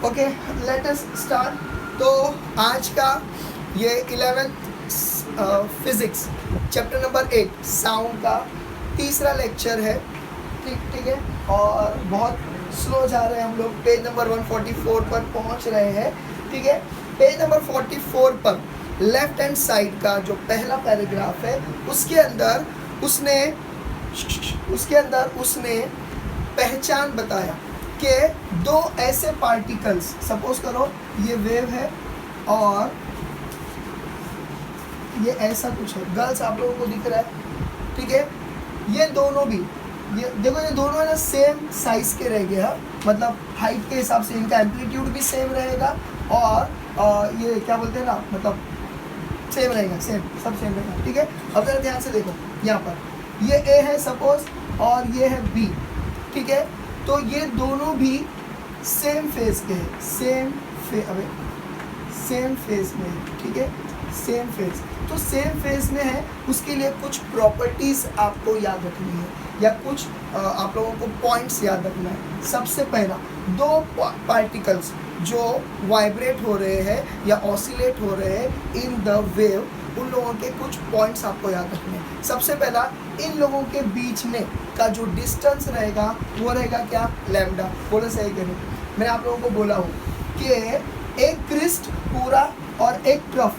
Okay, let us start. तो आज का ये 11th physics chapter number 8 sound का तीसरा लेक्चर है। ठीक है, और बहुत स्लो जा रहे हैं हम लोग। पेज नंबर 144 पर पहुंच रहे हैं। ठीक है, पेज नंबर 44 पर लेफ्ट हैंड साइड का जो पहला पैराग्राफ है उसके अंदर उसने पहचान बताया कि दो ऐसे पार्टिकल्स, सपोज करो ये वेव है और ये ऐसा कुछ है। गर्ल्स आप लोगों को दिख रहा है? ठीक है, ये दोनों भी, ये देखो, ये दोनों है ना सेम साइज के रहेंगे। हाँ, मतलब हाइट के हिसाब से इनका एम्पलीट्यूड भी सेम रहेगा और ये क्या बोलते हैं ना, मतलब सेम रहेगा, सब सेम रहेगा। ठीक है, अब जरा ध्यान से देखो, यहाँ पर ये ए है सपोज और ये है बी। ठीक है, तो ये दोनों भी सेम फेज के हैं, सेम फेज में है। ठीक है, सेम फेज, तो सेम फेज में है, उसके लिए कुछ प्रॉपर्टीज आपको याद रखनी है या कुछ आप लोगों को पॉइंट्स याद रखना है। सबसे पहला, दो पार्टिकल्स जो वाइब्रेट हो रहे हैं या ऑसिलेट हो रहे हैं इन द वेव, उन लोगों के कुछ पॉइंट्स आपको याद रखने हैं। सबसे पहला, इन लोगों के बीच में का जो डिस्टेंस रहेगा वो रहेगा क्या? लैम्डा। बोलो सही करें। मैंने आप लोगों को बोला हो कि एक क्रिस्ट पूरा और एक ट्रफ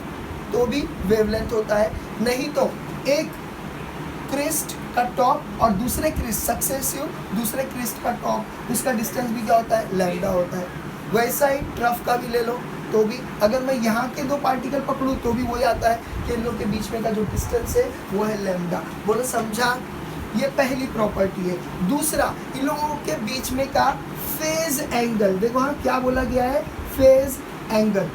तो भी वेवलेंथ होता है, नहीं तो एक क्रिस्ट का टॉप और दूसरे क्रिस्ट सक्सेसिव दूसरे क्रिस्ट का टॉप, उसका डिस्टेंस भी क्या होता है? लैम्डा होता है। वैसा ही ट्रफ का भी ले लो तो भी, अगर मैं यहाँ के दो पार्टिकल पकड़ूँ तो भी वही आता है कि इन लोग के बीच में का जो डिस्टेंस है वो है लैम्डा। बोलो समझा? ये पहली प्रॉपर्टी है। दूसरा, इन लोगों के बीच में का फेज एंगल, देखो हाँ क्या बोला गया है, फेज एंगल।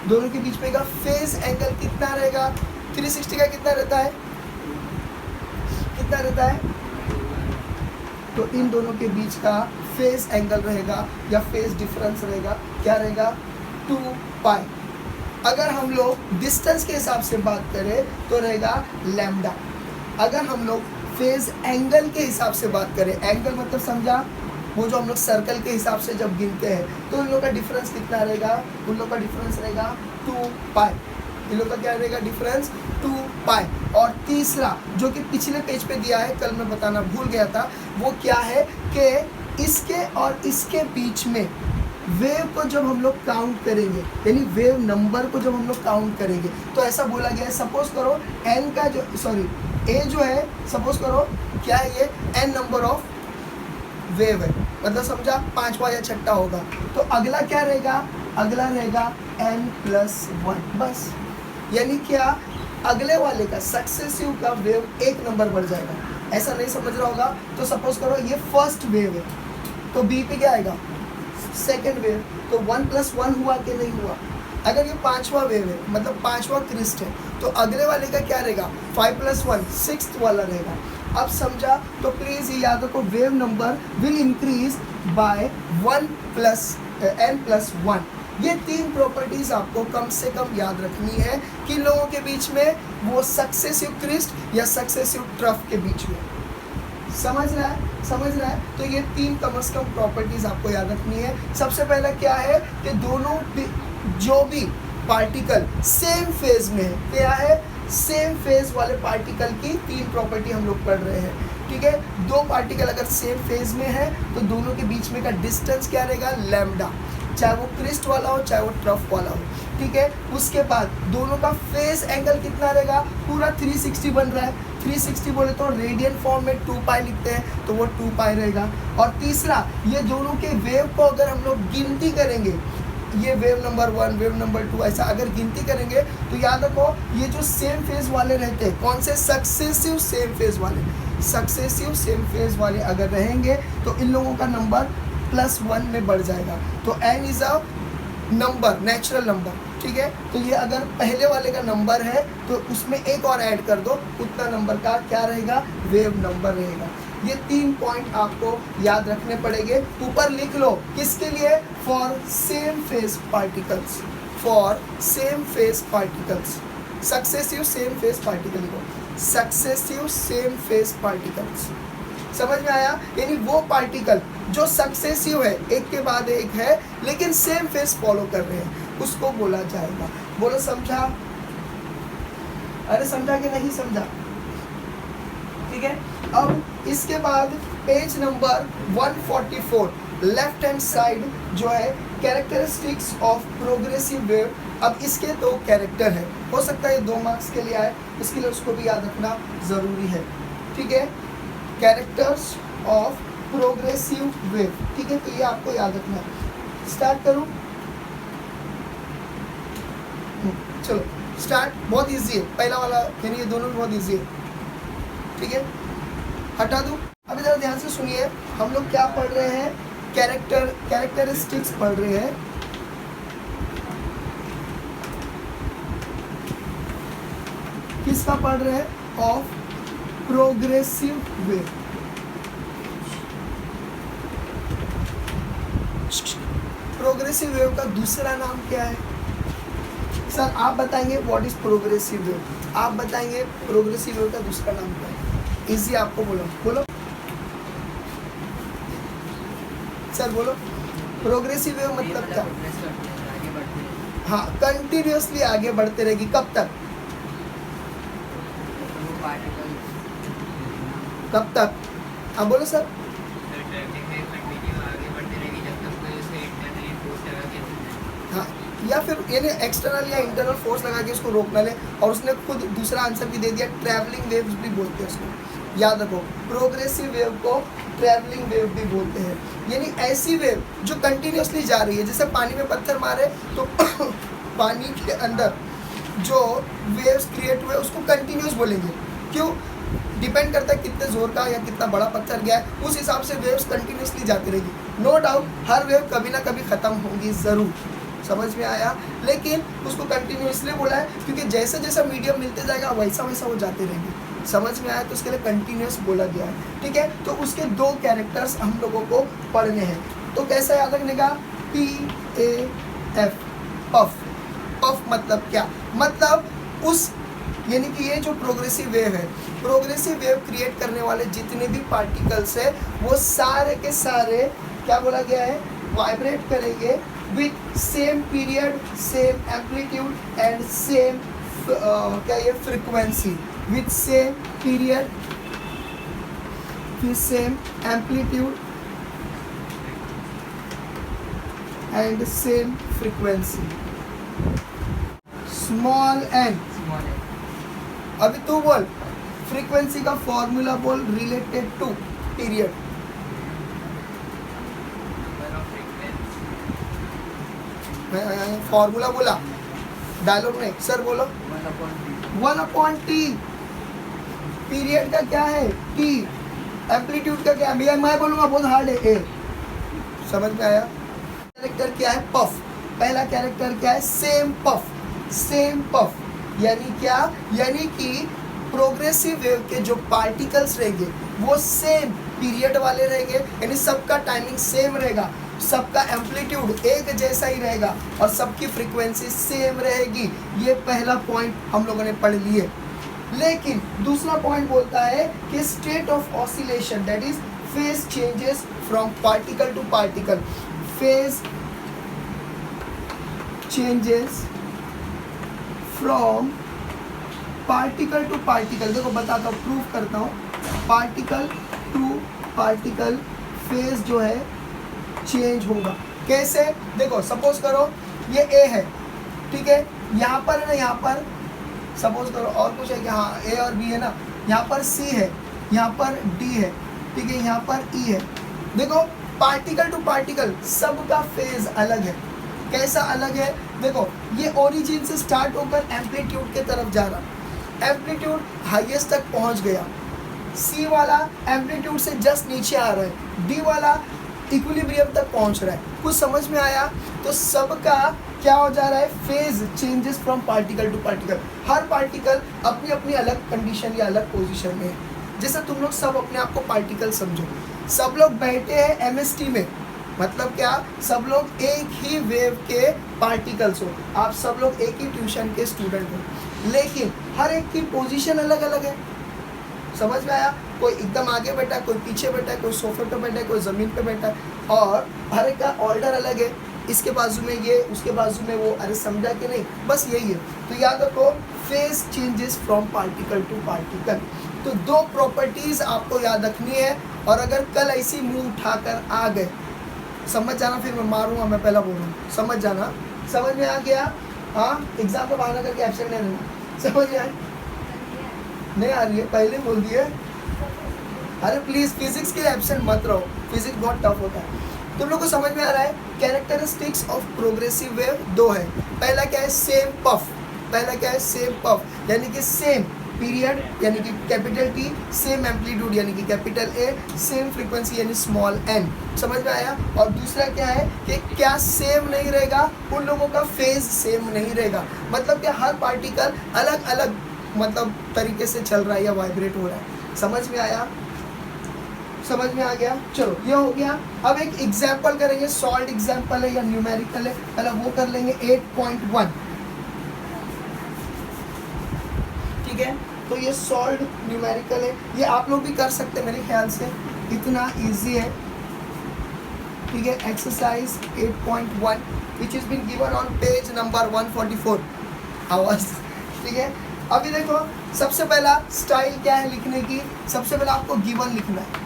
दोनों के बीच में का फेज एंगल कितना रहेगा? 360 का कितना रहता है? कितना रहता है? तो इन दोनों के बीच का फेज एंगल रहेगा या फेज डिफरेंस रहेगा, क्या रहेगा? 2 पाई। अगर हम लोग डिस्टेंस के हिसाब से बात करें तो रहेगा लैम्डा। अगर हम लोग फेज एंगल के हिसाब से बात करें, एंगल मतलब समझा, वो जो हम लोग सर्कल के हिसाब से जब गिनते हैं तो इन लोग का डिफरेंस कितना रहेगा? उन लोग का डिफरेंस रहेगा 2 पाई। इन लोग का क्या रहेगा डिफरेंस? 2 पाई। और तीसरा जो कि पिछले पेज पे दिया है, कल मैं बताना भूल गया था, वो क्या है कि इसके और इसके बीच में वेव को जब हम लोग काउंट करेंगे, यानी वेव नंबर को जब हम लोग काउंट करेंगे तो ऐसा बोला गया है, सपोज करो एन का जो ए जो है, सपोज करो क्या है ये? एन नंबर ऑफ वेव है, मतलब समझा 5वां या 6ठा होगा, तो अगला क्या रहेगा? अगला रहेगा n+1 बस। यानी क्या? अगले वाले का सक्सेसिव का वेव एक नंबर बढ़ जाएगा। ऐसा नहीं समझ रहा होगा तो सपोज करो ये फर्स्ट वेव है तो बी पे क्या आएगा? सेकेंड वेव, तो 1+1 हुआ कि नहीं हुआ? अगर ये 5वां वेव है, मतलब 5वां क्रिस्ट है, तो अगले वाले का क्या रहेगा? 5+1 6th वाला रहेगा। अब समझा? तो प्लीज़ ये याद रखो, wave number will increase by n+1। ये 3 प्रॉपर्टीज आपको कम से कम याद रखनी है कि लोगों के बीच में वो सक्सेसिव क्रिस्ट या सक्सेसिव ट्रफ के बीच में। समझ रहा है? तो ये 3 कम से कम प्रॉपर्टीज आपको याद रखनी है। सबसे पहला क्या है कि दोनों जो भी पार्टिकल सेम फेज में है, क्या है? सेम फेज वाले पार्टिकल की 3 प्रॉपर्टी हम लोग पढ़ रहे हैं। ठीक है, दो पार्टिकल अगर सेम फेज में है तो दोनों के बीच में का डिस्टेंस क्या रहेगा? लैम्डा, चाहे वो क्रिस्ट वाला हो चाहे वो ट्रफ वाला हो। ठीक है, उसके बाद दोनों का फेज एंगल कितना रहेगा? पूरा 360 बन रहा है, 360 बोले तो रेडियन फॉर्म में 2 पाई लिखते हैं तो वो 2 पाई रहेगा। और तीसरा, ये दोनों के वेव को अगर हम लोग गिनती करेंगे, ये वेव नंबर 1, वेव नंबर 2, ऐसा अगर गिनती करेंगे तो याद रखो ये जो सेम फेज वाले रहते हैं, कौन से? सक्सेसिव सेम फेज वाले। सक्सेसिव सेम फेज वाले अगर रहेंगे तो इन लोगों का नंबर +1 में बढ़ जाएगा। तो n is a number, natural number. ठीक है, तो ये अगर पहले वाले का नंबर है तो उसमें एक और ऐड कर दो, उतना नंबर का क्या रहेगा? वेव नंबर रहेगा। ये 3 पॉइंट आपको याद रखने पड़ेंगे। ऊपर लिख लो, किसके लिए? For same phase particles, for same phase particles, successive same phase particle लिखो, सक्सेसिव सेम फेज पार्टिकल्स। समझ में आया? यानी वो पार्टिकल जो सक्सेसिव है, एक के बाद एक है लेकिन सेम फेज फॉलो कर रहे हैं, उसको बोला जाएगा। बोलो समझा? अरे समझा कि नहीं समझा? ठीक है। अब इसके बाद page number 144 left hand side जो है कैरेक्टरिस्टिक्स ऑफ प्रोग्रेसिव वेव। अब इसके दो कैरेक्टर है, हो सकता है 2 मार्क्स के लिए आए, इसके लिए उसको भी याद रखना जरूरी है। ठीक है, कैरेक्टर्स ऑफ प्रोग्रेसिव वेव। ठीक है, तो ये आपको याद रखना है। स्टार्ट करूं? चलो स्टार्ट। बहुत इजी है, पहला वाला यानी ये दोनों बहुत इजी है। ठीक है, हटा दूं? अब इधर ध्यान से सुनिए, हम लोग क्या पढ़ रहे हैं? कैरेक्टरिस्टिक्स पढ़ रहे हैं। किसका पढ़ रहे हैं? Of progressive wave. Progressive wave का दूसरा नाम क्या है? सर आप बताएंगे व्हाट इज प्रोग्रेसिव वेव, आप बताएंगे प्रोग्रेसिव वेव का दूसरा नाम क्या है? इजी आपको बोलो, बोलो सर बोलो। प्रोग्रेसिव वेव मतलब क्या? हाँ, कंटिन्यूअसली आगे बढ़ते रहेगी। कब तक? कब तक? हाँ बोलो सर। हाँ, या फिर यानी एक्सटर्नल या इंटरनल फोर्स लगा के उसको रोकना ले, और उसने खुद दूसरा आंसर भी दे दिया, ट्रैवलिंग वेव्स भी बोलते हैं उसको। याद रखो, प्रोग्रेसिव वेव को ट्रैवलिंग वेव भी बोलते हैं। यानी ऐसी वेव जो कंटिन्यूअसली जा रही है, जैसे पानी में पत्थर मारे तो पानी के अंदर जो वेव्स क्रिएट हुए उसको कंटिन्यूअस बोलेंगे। क्यों? डिपेंड करता है कितने जोर का या कितना बड़ा पत्थर गया है, उस हिसाब से वेव्स कंटिन्यूअसली जाती रहेगी। नो डाउट हर वेव कभी ना कभी ख़त्म होगी ज़रूर, समझ में आया? लेकिन उसको कंटिन्यूअसली बोला है क्योंकि जैसे जैसा मीडियम मिलते जाएगा वैसा वैसा वो जाती रहेगी। समझ में आया? तो उसके लिए कंटिन्यूअस बोला गया है। ठीक है, तो उसके 2 कैरेक्टर्स हम लोगों को पढ़ने हैं। तो कैसा याद रखने का? PAF, puff. पफ मतलब क्या? मतलब उस यानी कि ये जो प्रोग्रेसिव वेव है, प्रोग्रेसिव वेव क्रिएट करने वाले जितने भी पार्टिकल्स है वो सारे के सारे क्या बोला गया है? वाइब्रेट करेंगे with same period, same amplitude and same क्या ये frequency. With same period, with same amplitude and same frequency. Small n. अभी तू बोल, फ्रीक्वेंसी का फॉर्मूला बोल रिलेटेड टू पीरियड। फॉर्मूला बोला, डायलॉग नहीं सर बोलो। 1/T। पीरियड का क्या है? T। एम्पलीट्यूड का क्या है? भैया मैं बोलूँगा बहुत हार्ड है। ए समझ में आया? कैरेक्टर क्या है? पफ। पहला कैरेक्टर क्या है? Same puff. सेम पफ यानी क्या? यानी कि प्रोग्रेसिव वेव के जो पार्टिकल्स रहेंगे वो सेम पीरियड वाले रहेंगे, यानी सबका टाइमिंग सेम रहेगा, सबका एम्पलीट्यूड एक जैसा ही रहेगा और सबकी फ्रीक्वेंसी सेम रहेगी। ये पहला पॉइंट हम लोगों ने पढ़ लिए। लेकिन दूसरा पॉइंट बोलता है कि state of oscillation, that is phase changes from particle to particle. Phase changes from particle to particle. देखो बताता हूँ, प्रूव करता हूँ। पार्टिकल टू पार्टिकल फेज जो है चेंज होगा। कैसे? देखो सपोज करो ये ए है, ठीक है, यहाँ पर है ना, यहाँ पर सपोज करो और कुछ है कि हाँ ए और बी है ना, यहाँ पर सी है, यहाँ पर डी है, ठीक है, यहाँ पर ई है। देखो पार्टिकल टू पार्टिकल सबका फेज अलग है। कैसा अलग है? देखो ये ओरिजिन से स्टार्ट होकर एम्पलीट्यूड के तरफ जा रहा, एम्पलीट्यूड हाईएस्ट तक पहुंच गया, सी वाला एम्पलीट्यूड से जस्ट नीचे आ रहा है, डी वाला इक्विलिब्रियम तक पहुंच रहा है। कुछ समझ में आया? तो सबका क्या हो जा रहा है? Phase changes from particle to particle. हर पार्टिकल अपनी अपनी अलग कंडीशन या अलग पोजीशन में है। जैसे तुम लोग सब अपने आप को पार्टिकल समझो, सब लोग बैठे हैं एमएसटी में, मतलब क्या? सब लोग एक ही वेव के पार्टिकल्स हो, आप सब लोग एक ही ट्यूशन के स्टूडेंट हो, लेकिन हर एक की पोजीशन अलग अलग है। समझ में आया? कोई एकदम आगे बैठा है, कोई पीछे बैठा है, कोई सोफे पे बैठा है, कोई ज़मीन पे बैठा है, और हर एक का ऑर्डर अलग है, इसके बाजू में ये, उसके बाजू में वो। अरे समझा कि नहीं? बस यही है। तो याद रखो, phase changes from particle to particle. तो 2 प्रॉपर्टीज़ आपको याद रखनी है, और अगर कल ऐसी मुंह उठाकर आ गए, समझ जाना, फिर मैं मारूंगा, मैं पहला बोल रहा हूँ, समझ जाना। समझ में आ गया? हाँ, एग्जाम में बहाना करके एब्सेंट नहीं रहना। समझ में आए? नहीं आ रही है? पहले बोल दिए। अरे प्लीज़ फिजिक्स के एब्सेंट मत रहो, फिजिक्स बहुत टफ होता है। तुम लोग को समझ में आ रहा है? कैरेक्टरिस्टिक्स ऑफ प्रोग्रेसिव वेव 2 है। पहला क्या है? Same puff. पहला क्या है? सेम पफ, यानी कि सेम पीरियड यानी कि कैपिटल टी, सेम एम्पलीट्यूड यानी कि कैपिटल ए, सेम फ्रीक्वेंसी यानी स्मॉल एन। समझ में आया? और दूसरा क्या है कि क्या सेम नहीं रहेगा? उन लोगों का फेज सेम नहीं रहेगा। मतलब कि हर पार्टिकल अलग अलग मतलब तरीके से चल रहा है या वाइब्रेट हो रहा है। समझ में आया? समझ में आ गया? चलो, ये हो गया। अब एक एग्जाम्पल करेंगे, सॉल्व एग्जाम्पल है या न्यूमेरिकल है, पहले वो कर लेंगे। 8.1, ठीक है? तो ये सॉल्व न्यूमेरिकल है, ये आप लोग भी कर सकते हैं मेरे ख्याल से, इतना इजी है, ठीक है? Exercise 8.1 which is been given on page number 144 आवाज, ठीक है? अभी देखो, सबसे पहला स्टाइल क्या है लिखने की? सबसे पहले आपको गिवन लिखना है,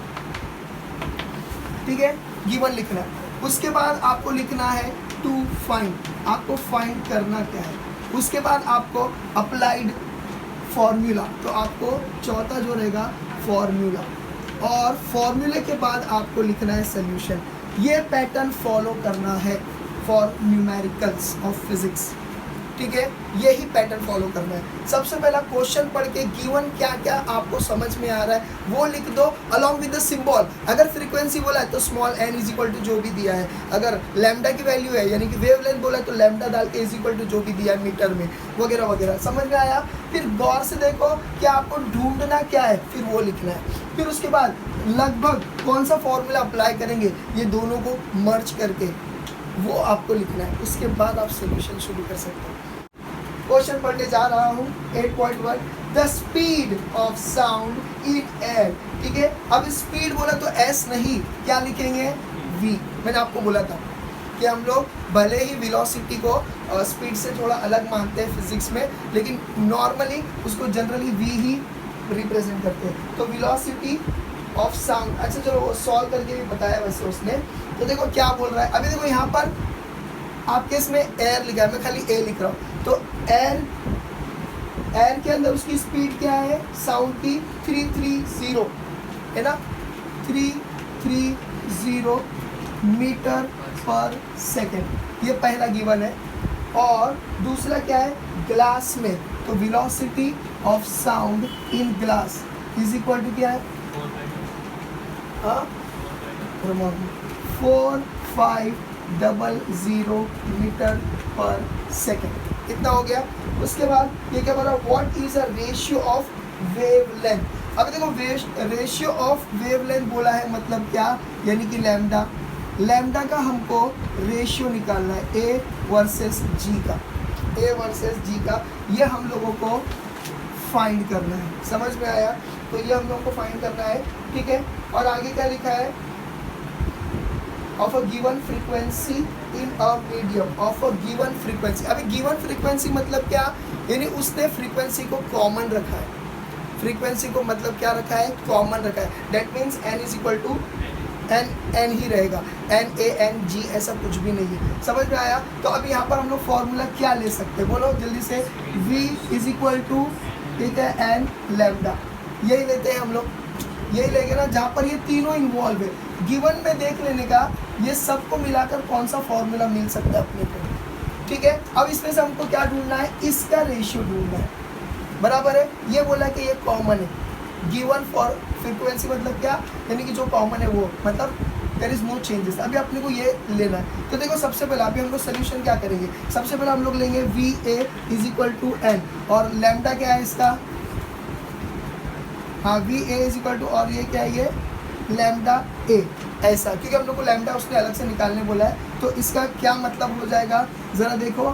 ठीक है? गिवन लिखना है। उसके बाद आपको लिखना है टू फाइंड, आपको फाइंड करना क्या है। उसके बाद आपको अप्लाइड फॉर्मूला, तो आपको चौथा जो रहेगा फॉर्मूला, और फॉर्मूले के बाद आपको लिखना है सॉल्यूशन। ये पैटर्न फॉलो करना है फॉर न्यूमेरिकल्स ऑफ फिजिक्स, ठीक है? यही पैटर्न फॉलो करना है। सबसे पहला क्वेश्चन पढ़ के गिवन क्या क्या आपको समझ में आ रहा है वो लिख दो अलॉन्ग विद द सिंबल। अगर फ्रीक्वेंसी बोला है तो small n is equal to जो भी दिया है, अगर लैम्डा की वैल्यू है यानी कि वेवलेंथ बोला है तो लैम्डा डाल के इज इक्वल टू जो भी दिया है मीटर में, वगैरह वगैरह। समझ में आया? फिर गौर से देखो कि आपको ढूंढना क्या है, फिर वो लिखना है। फिर उसके बाद लगभग कौन सा फॉर्मूला अप्लाई करेंगे, ये दोनों को मर्ज करके वो आपको लिखना है। उसके बाद आप सोल्यूशन शुरू कर सकते हैं। क्वेश्चन पढ़ने जा रहा हूँ 8.1, the speed of sound in air, ठीक है? अब स्पीड बोला तो एस नहीं, क्या लिखेंगे? वी। मैंने आपको बोला था कि हम लोग भले ही वेलोसिटी को स्पीड से थोड़ा अलग मानते हैं फिजिक्स में, लेकिन नॉर्मली उसको जनरली वी ही रिप्रेजेंट करते हैं। तो वेलोसिटी ऑफ साउंड, अच्छा चलो वो सॉल्व करके भी बताया वैसे उसने। तो देखो क्या बोल रहा है, अभी देखो यहाँ पर आपके इसमें एयर लिखा है, मैं खाली ए लिख रहा हूँ। तो एयर के अंदर उसकी स्पीड क्या है साउंड की? 330 है ना, 330 मीटर पर सेकेंड, ये पहला गिवन है। और दूसरा क्या है? ग्लास में, तो velocity of sound in glass is equal to क्या है? 4500 मीटर पर सेकेंड, इतना हो गया। उसके बाद ये क्या बोला? What is a ratio of wavelength. अब देखो रेशियो ऑफ वेवलेंथ बोला है, मतलब क्या? यानी कि लैम्डा। लैम्डा का हमको रेशियो निकालना है ए वर्सेस जी का, ए वर्सेस जी का, ये हम लोगों को फाइंड करना है। समझ में आया? तो ये हम लोगों को फाइंड करना है, ठीक है? और आगे क्या लिखा है? Of a given frequency in a medium, of a given frequency. अभी गिवन फ्रीक्वेंसी मतलब क्या? यानी उसने फ्रीक्वेंसी को कॉमन रखा है। फ्रीक्वेंसी को मतलब क्या रखा है? कॉमन रखा है। That means N is equal to N ही रहेगा, एन ए एन जी ऐसा कुछ भी नहीं है। समझ में आया? तो अभी यहाँ पर हम लोग फॉर्मूला क्या ले सकते हैं, बोलो जल्दी से। v इज इक्वल टू, ठीक है, एन लैम्डा, यही लेते हैं हम लोग, यही लेंगे ना, जहाँ पर ये तीनों इन्वॉल्व है। गिवन में देख लेने का, ये सबको मिलाकर कौन सा फॉर्मूला मिल सकता है अपने को, ठीक है? अब इसमें से हमको क्या ढूंढना है? इसका रेशियो ढूंढना है, बराबर है? ये बोला कि ये कॉमन है। गिवन फॉर फ्रीक्वेंसी मतलब क्या? यानी कि जो कॉमन है वो, मतलब देयर इज नो चेंजेस। अभी अपने को ये लेना है। तो देखो सबसे पहले अभी हम लोग सोल्यूशन क्या करेंगे? सबसे पहले हम लोग लेंगे v a is equal to n, और लैम्डा क्या है इसका? हाँ, v a is equal to, और ये क्या है? ये लैम्डा ए, ऐसा, क्योंकि हम लोग को लैम्डा उसने अलग से निकालने बोला है। तो इसका क्या मतलब हो जाएगा? ज़रा देखो,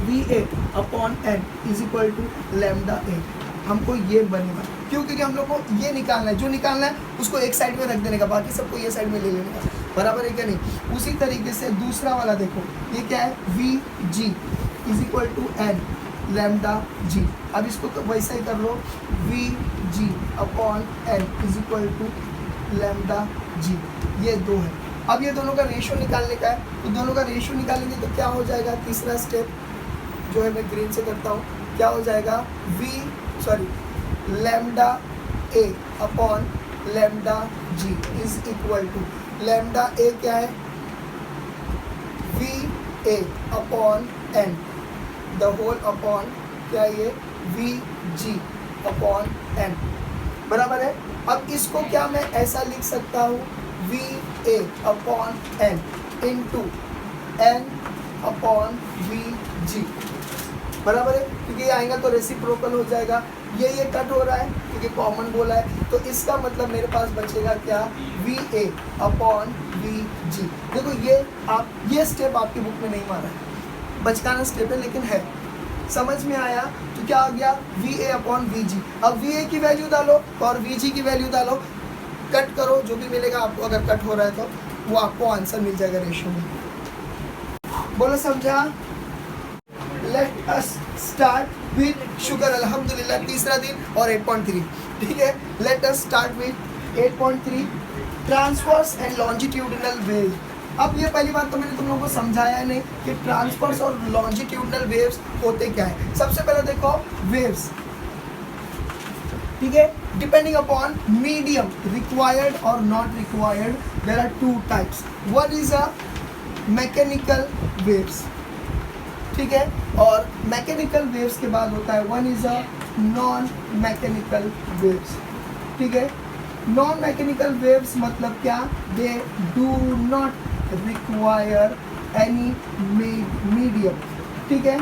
V A upon N is equal to lambda A, हमको ये बनेगा। क्यों? क्योंकि हम लोग को ये निकालना है, जो निकालना है उसको एक साइड में रख देने का, बाकी सबको ये साइड में ले लेने का, बराबर है क्या नहीं। उसी तरीके से दूसरा वाला देखो, ये क्या है, V G is equal to N lambda G. अब इसको तो वैसा ही कर लो, V G upon N is equal to lambda G. ये दो है। अब ये दोनों का रेशियो निकालने का है, तो दोनों का रेशियो निकालेंगे तो क्या हो जाएगा, तीसरा स्टेप जो है मैं ग्रीन से करता हूँ, क्या हो जाएगा, lambda A upon lambda G is equal to lambda A क्या है, V A upon N the whole upon क्या ये, वी जी अपॉन एन, बराबर है। अब इसको क्या मैं ऐसा लिख सकता हूँ, वी ए upon n into n upon v g, बराबर है। क्योंकि ये आएगा तो रेसिप्रोकल हो जाएगा, ये कट हो रहा है क्योंकि कॉमन बोला है, तो इसका मतलब मेरे पास बचेगा क्या, वी ए अपॉन वी जी। देखो ये स्टेप आपकी बुक में नहीं मारा है, बचकाना स्टेप है लेकिन है, समझ में आया। तो क्या हो गया, वी ए अपॉन वी जी। अब वी ए की वैल्यू डालो और वी जी की वैल्यू डालो, कट करो, जो भी मिलेगा आपको, अगर कट हो रहा है तो वो आपको आंसर मिल जाएगा रेशियो में। बोलो समझा। Let us start with sugar, अल्हम्दुलिल्लाह तीसरा दिन और 8.3, ठीक है। Let us start with 8.3 transverse and longitudinal wave. अब ये पहली बात तो मैंने तुम लोगों को समझाया नहीं कि ट्रांसवर्स और लॉन्जिट्यूडिनल वेव्स होते क्या है। सबसे पहले देखो वेव्स, ठीक है, डिपेंडिंग अपॉन मीडियम रिक्वायर्ड और not required, there are two types. One is a mechanical waves, ठीक है, और मैकेनिकल वेव्स के बाद होता है one is a non mechanical waves, ठीक है। नॉन मैकेनिकल वेव्स मतलब क्या, they do not require any medium, ठीक है।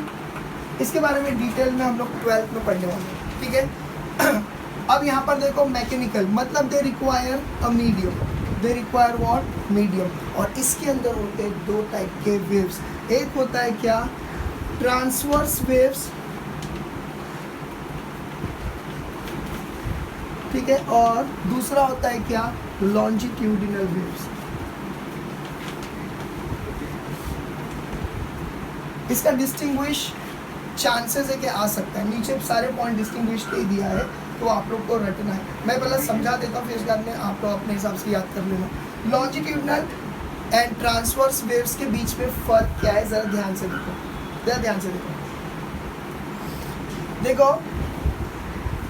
इसके बारे में डिटेल में हम लोग 12th में पढ़ने वाले हैं, ठीक है। अब यहाँ पर देखो मैकेनिकल मतलब they require a medium, they require what, medium. और इसके अंदर होते हैं दो टाइप के वेव्स, एक होता है क्या, ट्रांसवर्स वेव्स, ठीक है, और दूसरा होता है क्या, लॉन्जिट्यूडिनल वेव्स। इसका डिस्टिंग्विश चांसेस है कि आ सकता है, नीचे सारे पॉइंट डिस्टिंग्विश के ही दिया है, तो आप लोग को रटना है। मैं पहले समझा देता हूँ, फिर इसके बाद में आप लोग अपने हिसाब से याद कर लेना। लॉन्जिट्यूडिनल एंड ट्रांसवर्स वेव्स के बीच में फर्क क्या है, जरा ध्यान से देखो, जरा ध्यान से देखो। देखो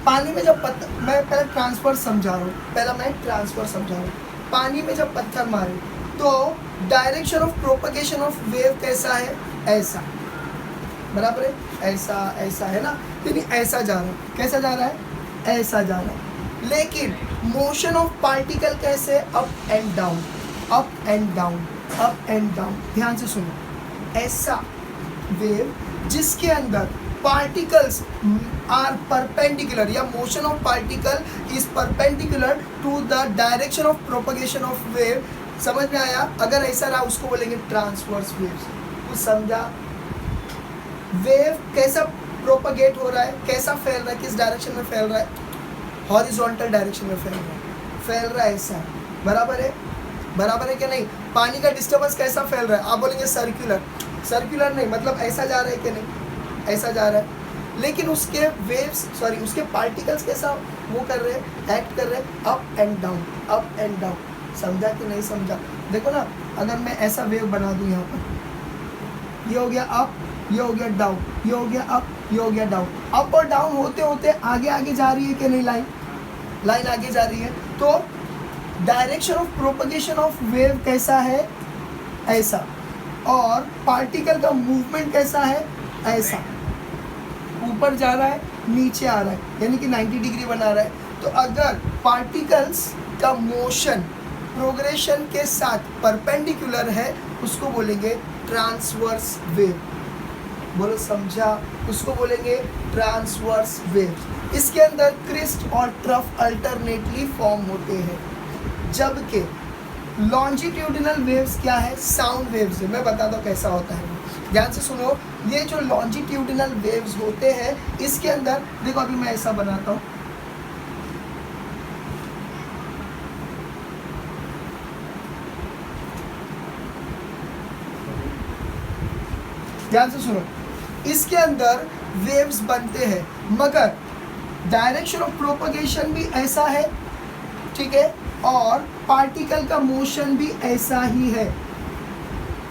पानी में जब मैं पहले ट्रांसफर समझा रहा हूँ, पानी में जब पत्थर मारे तो direction of propagation of wave कैसा है, ऐसा, बराबर है, ऐसा है ना, यानी ऐसा जा रहा है, कैसा जा रहा है, ऐसा जा रहा है। लेकिन मोशन ऑफ पार्टिकल कैसे, up and down, up and down, up and down. ध्यान से सुनो, ऐसा वेव जिसके अंदर पार्टिकल्स आर परपेंडिकुलर, या motion of particle is perpendicular to the direction of propagation of wave. समझ में आया? अगर ऐसा रहा उसको बोलेंगे ट्रांसवर्स वेव्स। कुछ समझा? वेव कैसा प्रोपगेट हो रहा है, कैसा फैल रहा है, किस डायरेक्शन में फैल रहा है, हॉरिजॉन्टल डायरेक्शन में फैल रहा है ऐसा, बराबर है, बराबर है क्या नहीं। पानी का डिस्टर्बेंस कैसा फैल रहा है, आप बोलेंगे सर्कुलर नहीं, मतलब ऐसा जा रहा है कि नहीं, ऐसा जा रहा है। लेकिन उसके वेव्स उसके पार्टिकल्स कैसा वो कर रहे हैं, एक्ट कर रहे हैं, up and down, up and down. समझा कि नहीं समझा? देखो ना, अगर मैं ऐसा वेव बना दूं यहाँ पर, ये हो गया अप, ये हो गया डाउन, ये हो गया अप, ये हो गया डाउन। अप और डाउन होते होते आगे जा रही है कि नहीं, लाइन आगे जा रही है। तो direction of propagation of wave कैसा है, ऐसा, और पार्टिकल का मूवमेंट कैसा है, ऐसा, ऊपर जा रहा है, नीचे आ रहा है, यानी कि 90 डिग्री बना रहा है। तो अगर पार्टिकल्स का मोशन प्रोग्रेशन के साथ परपेंडिकुलर है, उसको बोलेंगे ट्रांसवर्स वेव। बोलो समझा? उसको बोलेंगे ट्रांसवर्स वेव। इसके अंदर क्रिस्ट और ट्रफ अल्टरनेटली फॉर्म होते हैं, जबकि लॉन्जिट्यूडिनल वेव्स क्या है, साउंड वेव्स है। मैं बताता हूँ कैसा होता है। ध्यान से सुनो, ये जो लॉन्जिट्यूडिनल वेव्स होते हैं इसके अंदर देखो, अभी मैं ऐसा बनाता हूँ, ध्यान से सुनो, इसके अंदर वेव्स बनते हैं मगर डायरेक्शन ऑफ प्रोपगेशन भी ऐसा है, ठीक है, और पार्टिकल का मोशन भी ऐसा ही है।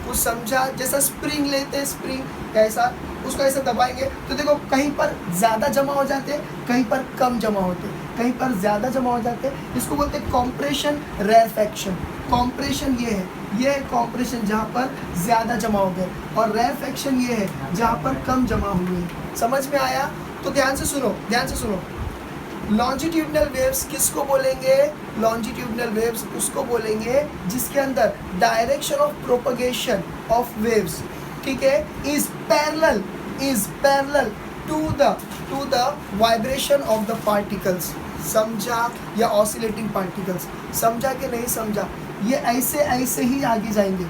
कुछ समझा? जैसा स्प्रिंग लेते हैं, स्प्रिंग ऐसा, उसको ऐसे दबाएंगे तो देखो कहीं पर ज़्यादा जमा हो जाते हैं, कहीं पर कम जमा होते हैं, कहीं पर ज़्यादा जमा हो जाते हैं, इसको बोलते हैं कॉम्प्रेशन, रेरफेक्शन। कॉम्प्रेशन ये है कॉम्प्रेशन जहाँ पर ज़्यादा जमा हो गए, और रेरफेक्शन ये है जहाँ पर कम जमा हुए। समझ में आया? तो ध्यान से सुनो, ध्यान से सुनो, लॉन्जिट्यूडनल वेव्स किसको बोलेंगे? लॉन्जिट्यूडनल वेव्स उसको बोलेंगे जिसके अंदर direction of propagation of waves, ठीक है, is parallel to the vibration of the particles. समझा? या ऑसिलेटिंग पार्टिकल्स। समझा कि नहीं समझा? ये ऐसे ऐसे ही आगे जाएंगे,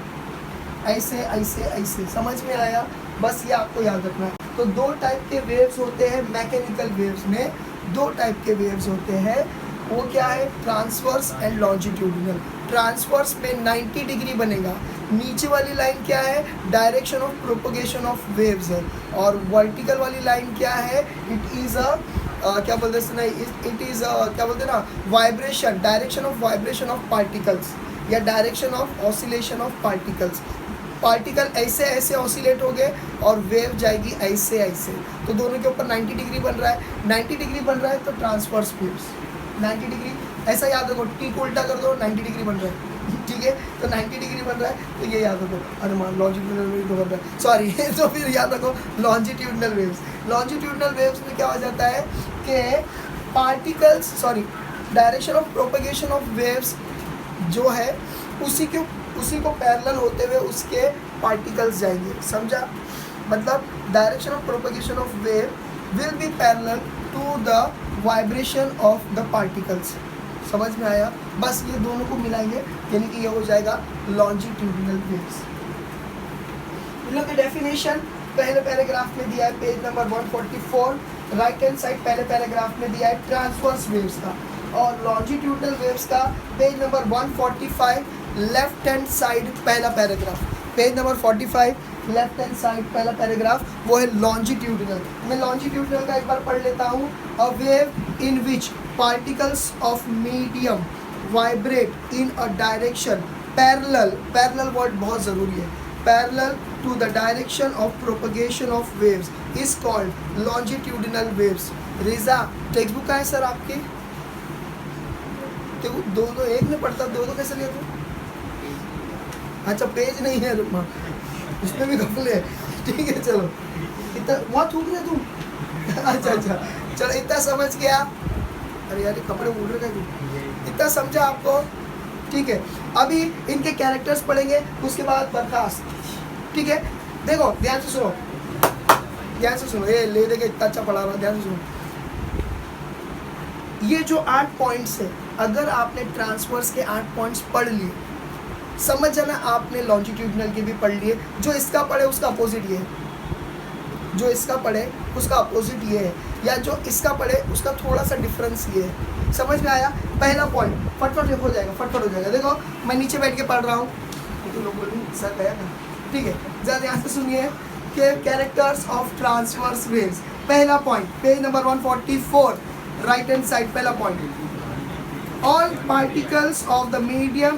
ऐसे ऐसे ऐसे। समझ में आया? बस ये आपको याद रखना है। तो दो टाइप के वेव्स होते हैं मैकेनिकल वेव्स में, दो टाइप के वेव्स होते हैं। वो क्या है? Transverse and longitudinal. ट्रांसवर्स में 90 डिग्री बनेगा, नीचे वाली लाइन क्या है? Direction of propagation of waves है, और वर्टिकल वाली लाइन क्या है? इट इज़ अ क्या बोलते हैं, इट इज़ क्या बोलते हैं ना, vibration, direction of vibration of particles, या direction of oscillation of particles. Particle ऐसे ऐसे ऑसिलेट हो गए और वेव जाएगी ऐसे ऐसे, तो दोनों के ऊपर 90 डिग्री बन रहा है। 90 डिग्री बन रहा है तो ट्रांसवर्स वेव्स 90 डिग्री, ऐसा याद रखो, टी को उल्टा कर दो 90 डिग्री बन रहा है, ठीक है, तो 90 डिग्री बन रहा है, तो ये याद रखो। अरे मान लॉन्जिट्यूडनल वेव बन रहा है, सॉरी तो फिर याद रखो लॉन्जिट्यूडनल वेव्स। लॉन्जिट्यूडनल वेव्स में क्या हो जाता है कि particles, sorry, direction of propagation of waves जो है उसी को पैरेलल होते हुए उसके पार्टिकल्स जाएंगे। समझा? मतलब direction of propagation of wave will be parallel to the vibration of the particles. समझ में आया? बस ये दोनों को मिलाएंगे, यानी कि ये हो जाएगा लॉन्जिट्यूडिनल वेव्स। इन लोग की डेफिनेशन पहले पैराग्राफ में दिया है, page number 144, right hand side पहले पैराग्राफ में दिया है ट्रांसवर्स वेव्स का, और लॉन्जिट्यूडनल वेव्स का page number 145 left hand side पहला paragraph, page number 45 left hand side पहला पैराग्राफ, वो है लॉन्जिट्यूडनल। मैं लॉन्जिट्यूडनल का एक बार पढ़ लेता हूँ। A wave in which particles of medium vibrate in a direction parallel word बहुत ज़रूरी है, parallel to the direction of propagation of waves is called longitudinal waves. रिजा टेक्स्ट बुक का है सर आपकी? दो एक में पढ़ता, दो कैसे लिया तू? अच्छा पेज नहीं है, रुकमा उसमें भी गफले है, ठीक है चलो। इतना वहाँ थूक रहे तुम? अच्छा चलो इतना समझ गया। अरे यार कपड़े उड़ रहे हैं, इतना समझा आपको? ठीक है, अभी इनके कैरेक्टर्स पढ़ेंगे, उसके बाद बर्खास्त, ठीक है। देखो ध्यान से सुनो, ध्यान से सुनो, ये ले देके इतना अच्छा पढ़ा रहा, ध्यान से सुनो। ये जो 8 पॉइंट्स है, अगर आपने ट्रांसवर्स के 8 पॉइंट्स पढ़ लिए, समझ जाना आपने लॉन्जिट्यूडनल के भी पढ़ लिए। जो इसका पढ़े उसका अपोजिट ये है, जो इसका पढ़े उसका अपोजिट ये है, या जो इसका पढ़े उसका थोड़ा सा डिफरेंस ये है। समझ में आया? पहला पॉइंट फटफट हो जाएगा, फटफट हो जाएगा। देखो मैं नीचे बैठ के पढ़ रहा हूँ, तो लोग बोलेंगे सर गया ना, ठीक है। ज़्यादा ध्यान से सुनिए कि कैरेक्टर्स ऑफ ट्रांसवर्स वेव्स। पहला point page number 144 right hand side, पहला point, all particles of the medium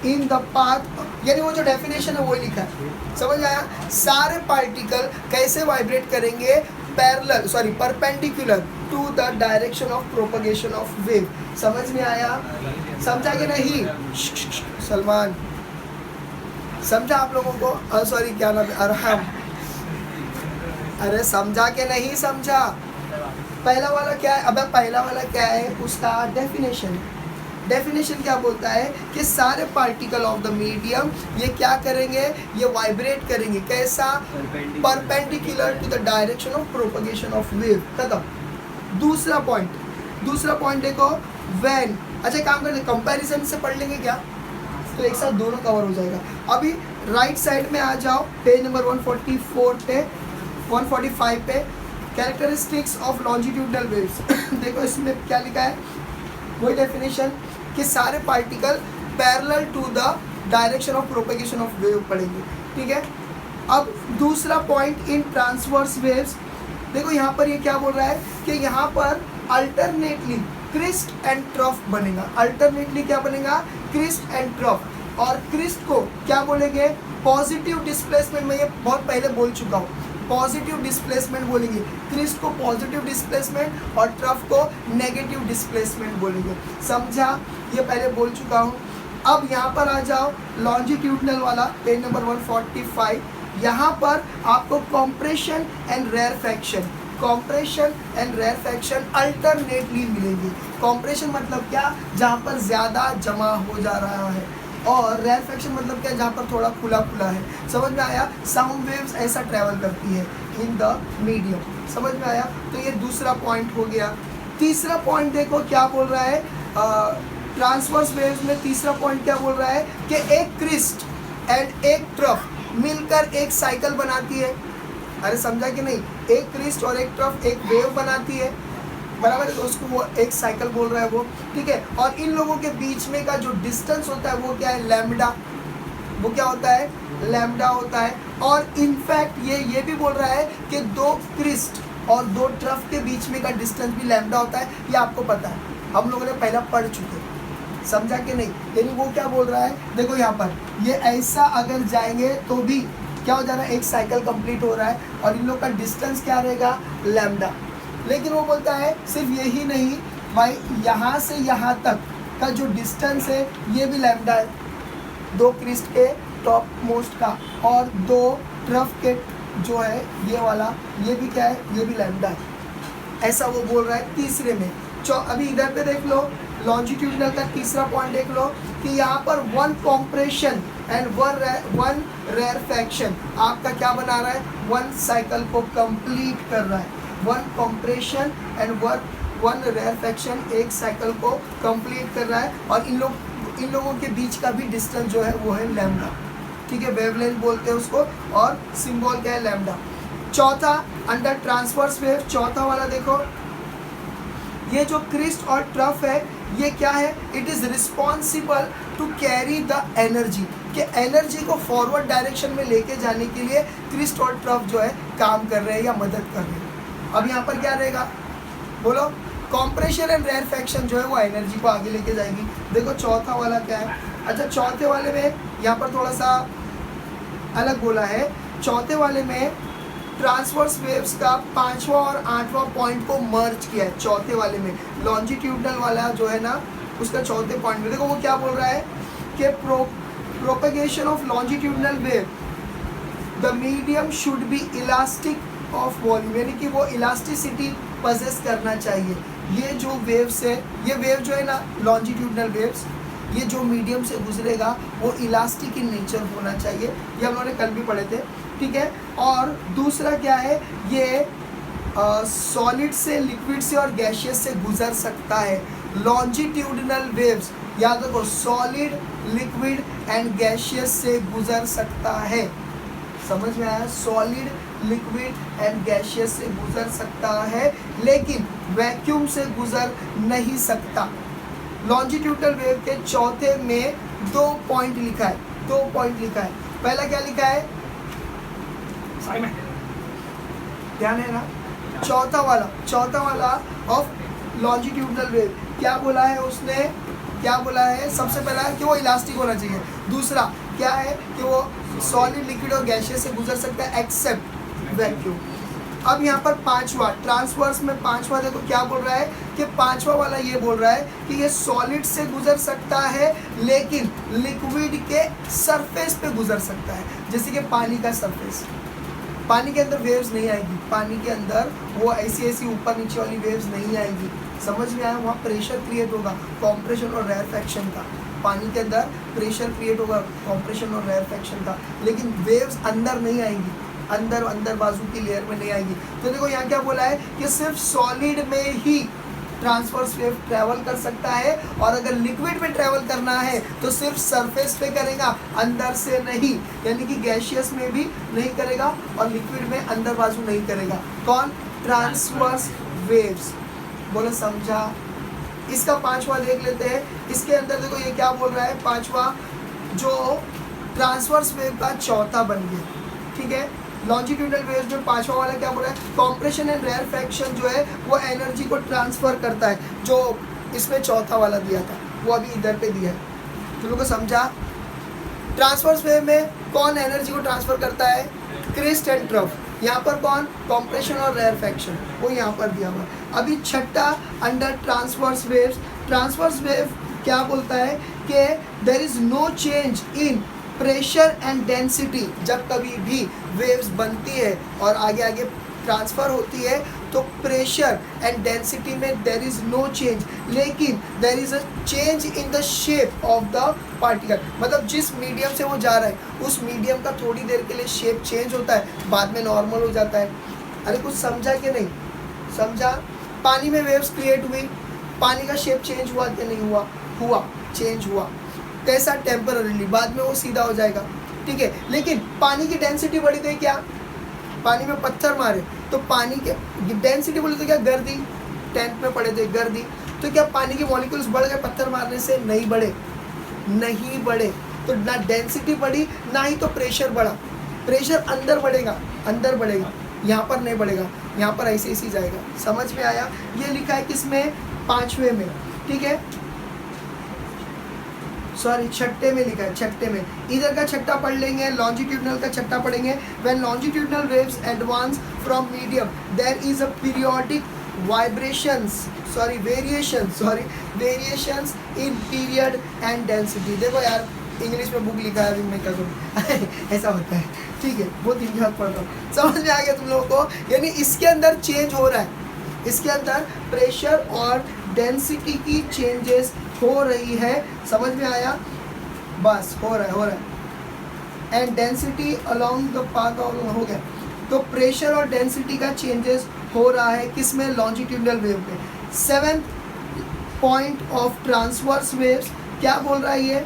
in the path, यानी वो जो डेफिनेशन है वही लिखा है। समझ आया? सारे पार्टिकल कैसे वाइब्रेट करेंगे? Parallel, sorry perpendicular to the direction of propagation of wave. समझ में आया? समझा कि नहीं? सलमान समझा आप लोगों को? सॉरी क्या नाम है? अरहम। अरे समझा कि नहीं समझा? पहला वाला क्या है? अबे पहला वाला क्या है? उसका डेफिनेशन। डेफिनेशन क्या बोलता है कि सारे पार्टिकल ऑफ द मीडियम ये क्या करेंगे? ये वाइब्रेट करेंगे। कैसा? Perpendicular to the direction of propagation of wave. खत्म। दूसरा पॉइंट देखो, व्हेन, अच्छा काम करते कंपैरिजन से पढ़ लेंगे क्या? तो एक साथ दोनों कवर हो जाएगा। अभी राइट साइड में आ जाओ, पेज नंबर 144 पे, 145 पे, कैरेक्टरिस्टिक्स ऑफ लॉन्जिट्यूडनल वेव्स। देखो इसमें क्या लिखा है, वही डेफिनेशन कि सारे particle parallel to the direction of propagation of wave पढ़ेंगे, ठीक है। अब दूसरा पॉइंट इन ट्रांसवर्स वेव्स, देखो यहाँ पर ये क्या बोल रहा है कि यहाँ पर अल्टरनेटली क्रिस्ट एंड ट्रफ बनेगा। अल्टरनेटली क्या बनेगा, क्रिस्ट एंड ट्रफ। और क्रिस्ट को क्या बोलेंगे, पॉजिटिव डिस्प्लेसमेंट, मैं ये बहुत पहले बोल चुका हूँ, पॉजिटिव डिस्प्लेसमेंट बोलेंगे, क्रिस्ट को पॉजिटिव डिस्प्लेसमेंट और ट्रफ को नेगेटिव डिस्प्लेसमेंट बोलेंगे, समझा, ये पहले बोल चुका हूँ। अब यहाँ पर आ जाओ, लॉन्जिट्यूडनल वाला पेज नंबर 145, यहाँ पर आपको compression and rarefaction, compression and rarefaction alternately मिलेंगे। कॉम्प्रेशन मतलब क्या, जहाँ पर ज़्यादा जमा हो जा रहा है, और रेरफैक्शन मतलब क्या, जहाँ पर थोड़ा खुला खुला है। समझ में आया, साउंड वेव्स ऐसा ट्रैवल करती है इन द मीडियम, समझ में आया। तो ये दूसरा पॉइंट हो गया। तीसरा पॉइंट देखो क्या बोल रहा है, ट्रांसवर्स वेव्स में तीसरा पॉइंट क्या बोल रहा है कि एक क्रिस्ट एंड एक ट्रफ मिलकर एक साइकिल बनाती है। अरे समझा कि नहीं, एक क्रिस्ट और एक ट्रफ एक वेव बनाती है, बराबर है, तो उसको वो एक साइकिल बोल रहा है वो, ठीक है। और इन लोगों के बीच में का जो डिस्टेंस होता है वो क्या है, लैम्डा, वो क्या होता है, लैम्डा होता है। और इनफैक्ट ये भी बोल रहा है कि दो क्रिस्ट और दो ट्रफ के बीच में का डिस्टेंस भी लैम्डा होता है, ये आपको पता है, हम लोगों ने पहला पढ़ चुके, समझा कि नहीं। यानी वो क्या बोल रहा है, देखो यहाँ पर ये ऐसा अगर जाएंगे तो भी क्या हो जा रहा है, एक साइकिल कंप्लीट हो रहा है, और इन लोग का डिस्टेंस क्या रहेगा, लैम्डा। लेकिन वो बोलता है सिर्फ यही नहीं भाई, यहाँ से यहाँ तक का जो डिस्टेंस है ये भी लैम्डा है, दो क्रिस्ट के टॉप मोस्ट का, और दो ट्रफ के जो है ये वाला, ये भी क्या है, ये भी लैम्डा है, ऐसा वो बोल रहा है तीसरे में। अभी इधर पे देख लो, लॉन्जिट्यूडनल का तीसरा पॉइंट देख लो कि यहाँ पर वन कॉम्प्रेशन एंड वन रेरफैक्शन आपका क्या बना रहा है, वन साइकिल को कंप्लीट कर रहा है। वन कॉम्प्रेशन एंड वन रेरफैक्शन एक साइकिल को कंप्लीट कर रहा है, और इन लोगों के बीच का भी डिस्टेंस जो है वो है लैम्डा, ठीक है, वेवलेंथ बोलते हैं उसको, और सिंबल क्या है, लैम्डा। चौथा अंडर ट्रांसवर्स वेव, चौथा वाला देखो, ये जो क्रिस्ट और ट्रफ है ये क्या है, it is responsible to carry the energy, कि एनर्जी को फॉरवर्ड डायरेक्शन में लेके जाने के लिए क्रिस्ट और ट्रफ जो है काम कर रहे हैं या मदद कर रहे हैं। अब यहाँ पर क्या रहेगा, बोलो, कॉम्प्रेशन एंड रेरफैक्शन जो है वो एनर्जी को आगे लेके जाएगी। देखो चौथा वाला क्या है, अच्छा चौथे वाले में यहाँ पर थोड़ा सा अलग बोला है, चौथे वाले में ट्रांसवर्स वेव्स का 5वां और 8वां पॉइंट को मर्ज किया है। चौथे वाले में लॉन्जिट्यूडनल वाला जो है ना, उसका चौथे पॉइंट में देखो वो क्या बोल रहा है कि propagation of longitudinal wave, the medium should be elastic of volume, यानी कि वो इलास्टिसिटी पजेस करना चाहिए। ये जो वेव्स है, ये वेव जो है ना लॉन्जिट्यूडनल वेव्स, ये जो मीडियम से गुजरेगा वो इलास्टिक इन नेचर होना चाहिए, ये हम लोगों ने कल भी पढ़े थे, ठीक है। और दूसरा क्या है, ये सॉलिड से, लिक्विड से और गैशियस से गुजर सकता है। लॉन्जिट्यूडनल वेव्स याद रखो, सॉलिड, लिक्विड एंड गैशियस से गुजर सकता है, समझ में आया, सॉलिड, लिक्विड एंड गैशियस से गुजर सकता है, लेकिन वैक्यूम से गुजर नहीं सकता। लॉन्जिट्यूडनल वेव के चौथे में 2 पॉइंट लिखा है, 2 पॉइंट लिखा है। पहला क्या लिखा है, ध्यान है ना, चौथा वाला ऑफ लॉन्जिट्यूडनल वेव क्या बोला है उसने, क्या बोला है, सबसे पहला कि वो इलास्टिक होना चाहिए, दूसरा क्या है कि वो सॉलिड, लिक्विड और गैशियस से गुजर सकता है एक्सेप्ट वैक्यूम। अब यहाँ पर 5वां ट्रांसवर्स में 5वां देखो क्या बोल रहा है कि 5वां वाला ये बोल रहा है कि ये सॉलिड से गुजर सकता है लेकिन लिक्विड के सरफेस पे गुजर सकता है, जैसे कि पानी का सरफेस। पानी के अंदर वेव्स नहीं आएगी, पानी के अंदर वो ऐसी ऊपर नीचे वाली वेव्स नहीं आएगी, समझ में आया, वहाँ प्रेशर क्रिएट होगा कॉम्प्रेशन और रेरफैक्शन का, पानी के अंदर प्रेशर क्रिएट होगा कॉम्प्रेशन और रेरफैक्शन का, लेकिन वेव्स अंदर नहीं आएंगी, अंदर बाजू की लेयर में नहीं आएगी। तो देखो यहाँ क्या बोला है कि सिर्फ सॉलिड में ही ट्रांसवर्स वेव ट्रैवल कर सकता है, और अगर लिक्विड में ट्रैवल करना है तो सिर्फ सरफेस पे करेगा, अंदर से नहीं, यानी कि गैशियस में भी नहीं करेगा और लिक्विड में अंदर बाजू नहीं करेगा। कौन? Transverse waves. बोलो समझा? इसका पांचवा देख लेते हैं। इसके अंदर देखो ये क्या बोल रहा है, पांचवा जो ट्रांसवर्स वेव का चौथा बन गया, ठीक है। लॉन्जिट्यूडनल वेव्स में पांचवा वाला क्या बोल रहा है, कॉम्प्रेशन एंड रेयरफैक्शन जो है वो एनर्जी को ट्रांसफर करता है, जो इसमें चौथा वाला दिया था वो अभी इधर पे दिया है। तुम लोग को समझा? ट्रांसवर्स वेव में कौन एनर्जी को ट्रांसफर करता है? Crest and trough. यहाँ पर कौन? कॉम्प्रेशन और रेयरफैक्शन, वो यहाँ पर दिया हुआ है। अभी छठा under transverse waves, transverse wave क्या बोलता है कि there is no change in pressure and density. जब कभी भी वेव्स बनती है और आगे आगे ट्रांसफ़र होती है तो प्रेशर एंड डेंसिटी में देयर इज़ नो चेंज, लेकिन there is a change in the shape of the particle. मतलब जिस मीडियम से वो जा रहा है उस मीडियम का थोड़ी देर के लिए शेप चेंज होता है, बाद में नॉर्मल हो जाता है। अरे कुछ समझा कि नहीं समझा? पानी में वेव्स क्रिएट हुई, पानी का शेप चेंज हुआ कि नहीं हुआ? हुआ, चेंज हुआ। कैसा? टेम्पररीली, बाद में वो सीधा हो जाएगा, ठीक है। लेकिन पानी की डेंसिटी बढ़ी गई, क्या? पानी में पत्थर मारे तो पानी के डेंसिटी बोले तो क्या? गर्दी, 10th में पढ़े थे गर्दी। तो क्या पानी के मॉलिक्यूल्स बढ़ गए पत्थर मारने से? नहीं बढ़े, नहीं बढ़े। तो ना डेंसिटी बढ़ी ना ही तो प्रेशर बढ़ा। प्रेशर अंदर बढ़ेगा, अंदर बढ़ेगा, यहाँ पर नहीं बढ़ेगा, यहाँ पर ऐसे ऐसे जाएगा। समझ में आया? ये लिखा है किसमें? पांचवे में, ठीक है, सॉरी छठे में लिखा है, छठे में। इधर का छठा पढ़ लेंगे, लॉन्जिट्यूडनल का छठा पढ़ेंगे। When longitudinal waves advance from medium there is a periodic variations in period and density. देखो यार इंग्लिश में बुक लिखा है, अभी मैं क्या करूँ ऐसा होता है, ठीक है, बहुत इंग्लिश पढ़ रहा हूँ। समझ में आ गया तुम लोगों को? यानी इसके अंदर चेंज हो रहा है, इसके अंदर प्रेशर और डेंसिटी की चेंजेस हो रही है। समझ में आया? बस हो रहा है। And density along the path of, हो गया। तो प्रेशर और डेंसिटी का चेंजेस हो रहा है किसमें? लॉन्जिट्यूडनल वेव में। 7th point of transverse waves क्या बोल रहा है ये?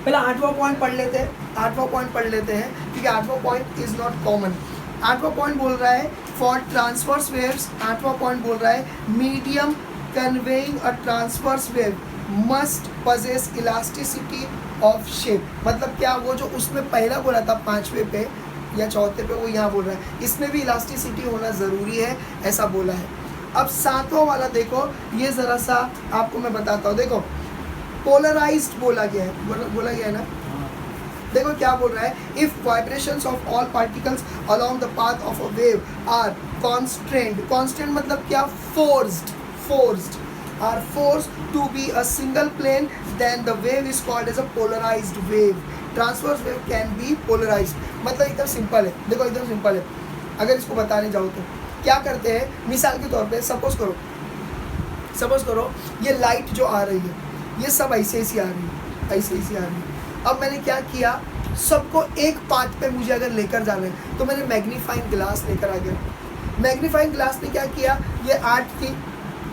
पहले 8वां पॉइंट पढ़ लेते हैं, 8वां पॉइंट पढ़ लेते हैं, क्योंकि 8वां पॉइंट इज नॉट कॉमन। 8वां पॉइंट बोल रहा है फॉर ट्रांसवर्स वेव्स, 8वां पॉइंट बोल रहा है medium conveying a transverse wave must possess elasticity of shape. मतलब क्या? वो जो उसमें पहला बोला था 5वें पे या चौथे पे, वो यहाँ बोल रहा है इसमें भी इलास्टिसिटी होना ज़रूरी है, ऐसा बोला है। अब 7वां वाला देखो, ये ज़रा सा आपको मैं बताता हूँ। देखो पोलराइज्ड बोला गया है, बोला गया है ना। देखो क्या बोल रहा है, if vibrations of all particles along the path of a wave are constant, constant मतलब क्या? Forced are forced to be a single plane, then the wave is called as a polarized wave. Transverse wave can be polarized। मतलब एकदम simple है, देखो एकदम simple है। अगर इसको बताने जाओ तो क्या करते हैं, मिसाल के तौर पे सपोज करो ये लाइट जो आ रही है ये सब ऐसे ऐसे आ रही है, ऐसे ऐसे आ रही है। अब मैंने क्या किया, सबको एक पाथ पे मुझे अगर लेकर जाना है तो मैंने मैग्नीफाइंग ग्लास लेकर आ गया। मैग्नीफाइंग ग्लास ने क्या किया, ये 8 थी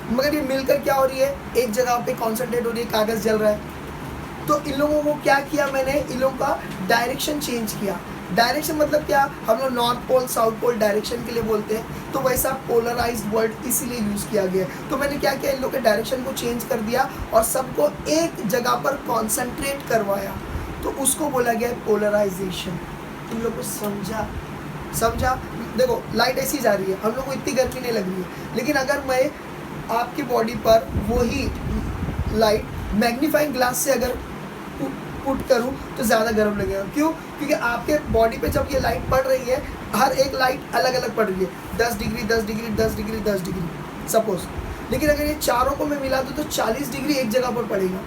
मगर ये मिलकर क्या हो रही है, एक जगह पे कॉन्सेंट्रेट हो रही है, कागज़ जल रहा है। तो इन लोगों को क्या किया मैंने, इन लोगों का डायरेक्शन चेंज किया। डायरेक्शन मतलब क्या, हम लोग north pole south pole direction के लिए बोलते हैं, तो वैसा पोलराइज्ड वर्ड इसीलिए यूज़ किया गया है। तो मैंने क्या किया, इन लोग के डायरेक्शन को चेंज कर दिया और सबको एक जगह पर कॉन्सेंट्रेट करवाया, तो उसको बोला गया है पोलराइजेशन। तुम लोग को समझा? देखो लाइट ऐसी जा रही है, हम लोग को इतनी गर्मी नहीं लग रही है, लेकिन अगर मैं आपकी बॉडी पर वही लाइट मैग्नीफाइंग ग्लास से अगर पुट करूं तो ज़्यादा गर्म लगेगा। क्यों? क्योंकि आपके बॉडी पे जब ये लाइट पड़ रही है, हर एक लाइट अलग अलग पड़ रही है, 10 degree 10 degree 10 degree 10 degree suppose. लेकिन अगर ये चारों को मैं मिला दूँ तो 40 डिग्री एक जगह पर पड़ेगा,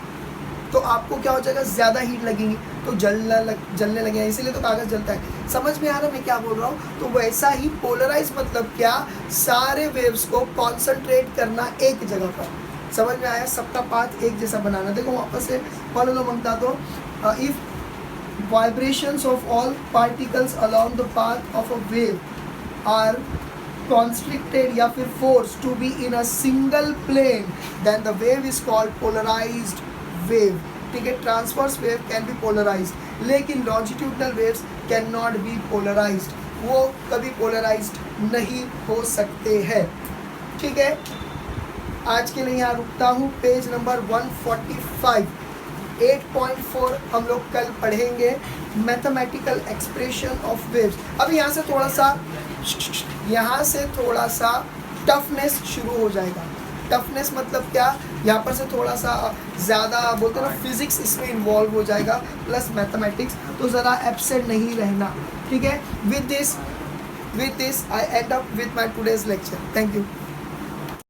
तो आपको क्या हो जाएगा, ज़्यादा हीट लगेगी, तो जलने लगेगा, इसीलिए तो कागज़ जलता है। समझ में आ रहा है मैं क्या बोल रहा हूँ? तो वैसा ही पोलराइज मतलब क्या, सारे वेव्स को कॉन्सेंट्रेट करना एक जगह पर। समझ में आया? सबका पाथ एक जैसा बनाना। देखो वापस से पढ़ लो मंगता तो, if vibrations of all particles along the path of a wave are constricted या फिर force to be in a single plane, then the wave is called polarised wave. ठीक है, transverse wave can be polarised, लेकिन longitudinal waves can not be polarised, वो कभी polarised नहीं हो सकते हैं। ठीक है, आज के लिए यहाँ रुकता हूँ। पेज नंबर 145, 8.4 हम लोग कल पढ़ेंगे, मैथमेटिकल एक्सप्रेशन ऑफ वेव्स। अब यहाँ से थोड़ा सा टफनेस शुरू हो जाएगा। टफनेस मतलब क्या, यहाँ पर से थोड़ा सा ज़्यादा बोलते हैं ना फिजिक्स इसमें इन्वॉल्व हो जाएगा, प्लस मैथमेटिक्स, तो ज़रा एब्सेंट नहीं रहना। ठीक है, with this I and up with my today's lecture. Thank you.